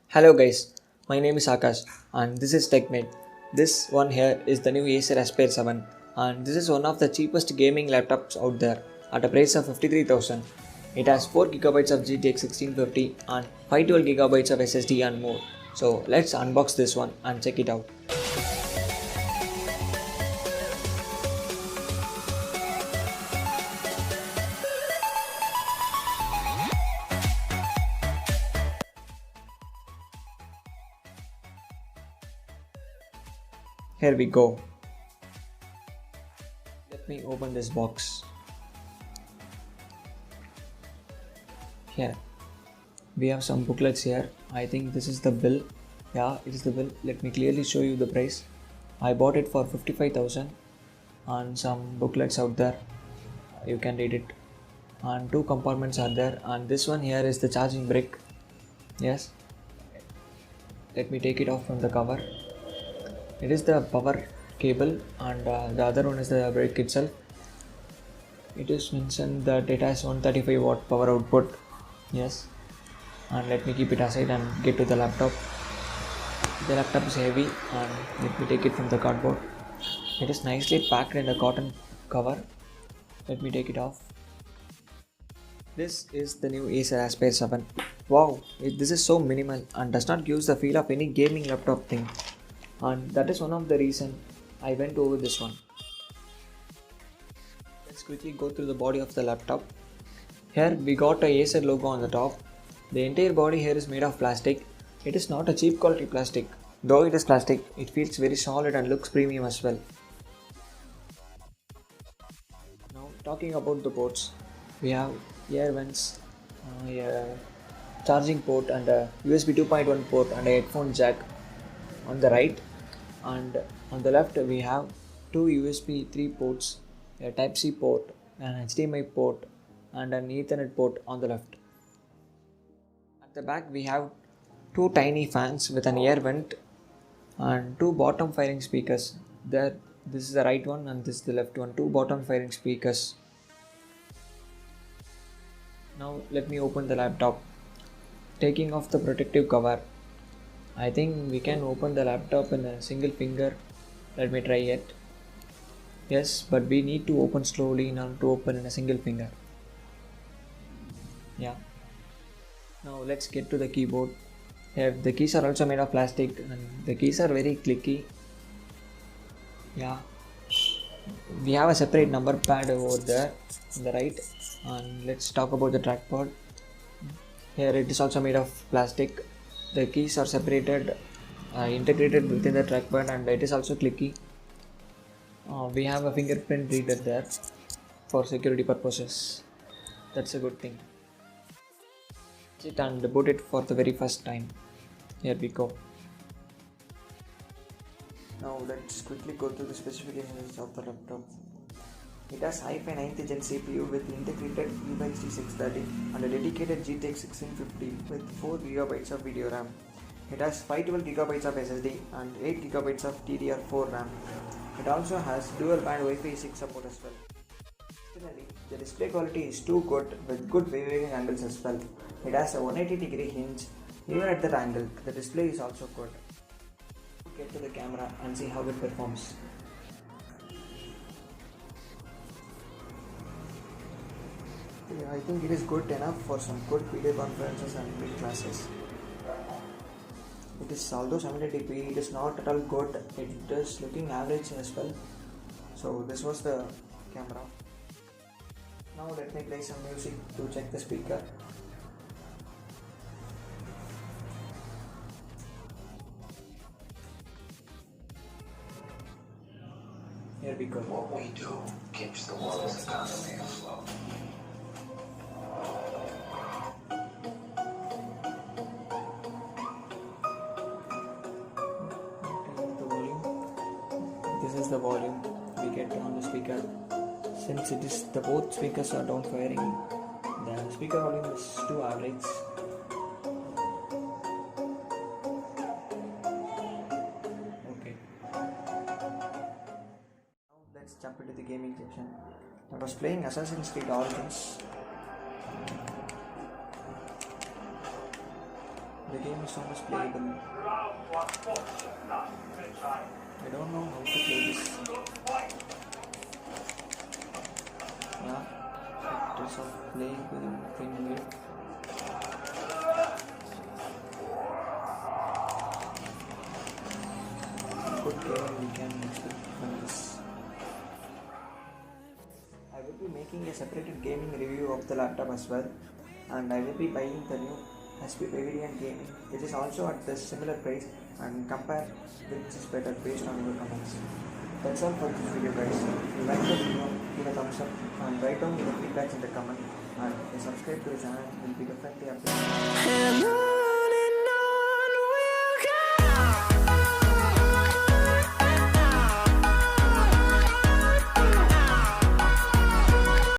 Hello guys, my name is Akash and this is TechMate. This one here is the new Acer Aspire 7 and this is one of the cheapest gaming laptops out there at a price of 53,000. It has 4GB of GTX 1650 and 512GB of SSD and more. So let's unbox this one and check it out. Here we go. Let me open this box. Here we have some booklets here. I think this is the bill. Yeah, it is the bill. Let me clearly show you the price. I bought it for 55,000 and some booklets out there. You can read it. And two compartments are there and this one here is the charging brick. Yes. Let me take it off from the cover. It is the power cable and the other one is the brick itself. It is mentioned that it has 135 watt power output. Yes. And let me keep it aside and get to the laptop. The laptop is heavy and let me take it from the cardboard. It is nicely packed in a cotton cover. Let me take it off. This is the new Acer Aspire 7. Wow, this is so minimal and does not give the feel of any gaming laptop thing. And that is one of the reason I went over this one. Let's quickly go through the body of the laptop. Here we got a Acer logo on the top. The entire body here is made of plastic. It is not a cheap quality plastic. Though it is plastic, it feels very solid and looks premium as well. Now talking about the ports, we have air vents, a charging port and a USB 2.1 port and a headphone jack on the right, and on the left we have two USB 3 ports, a Type C port, an HDMI port and an Ethernet port on the left. At the back we have two tiny fans with an air vent and two bottom firing speakers. There, this is the right one and this is the left one, two bottom firing speakers. Now let me open the laptop. Taking off the protective cover, I think we can open the laptop in a single finger. Let me try it. Yes, but we need to open slowly in order to open in a single finger. Yeah. Now let's get to the keyboard. Here the keys are also made of plastic and the keys are very clicky. Yeah. We have a separate number pad over there on the right, and let's talk about the trackpad. Here it is also made of plastic. The keys are separated, integrated within the trackpad, and it is also clicky. We have a fingerprint reader there for security purposes. That's a good thing. It and boot it for the very first time. Here we go. Now let's quickly go through the specifications of the laptop. It has i5 9th Gen CPU with integrated eMMC 630 and a dedicated GTX 1650 with 4GB of video RAM. It has 512GB of SSD and 8GB of DDR4 RAM. It also has dual band Wi-Fi 6 support as well. Additionally, the display quality is too good with good viewing angles as well. It has a 180-degree hinge. Even at that angle, the display is also good. Get to the camera and see how it performs. Yeah, I think it is good enough for some good video conferences and big classes. It is, although 70p, it is not at all good. It is looking average as well. So this was the camera. Now let me play some music to check the speaker. Here we go. What we do keeps the world's economy afloat. The volume. This is the volume we get on the speaker. Since it is the both speakers are down firing, the speaker volume is too average. Okay. Now let's jump into the gaming section. I was playing Assassin's Creed Origins. the game is so much playable. I don't know how to play this. Yeah, factors of playing within Finway. Good game we can expect from this. I will be making a separated gaming review of the laptop as well, and I will be buying the new HP Pavilion Gaming, which is also at the similar price, and compare which is better based on your comments. That's all for this video guys. If you like the video, give a thumbs up and write down your feedbacks in the comment, and if you subscribe to the channel, will be definitely updated. And on we'll go.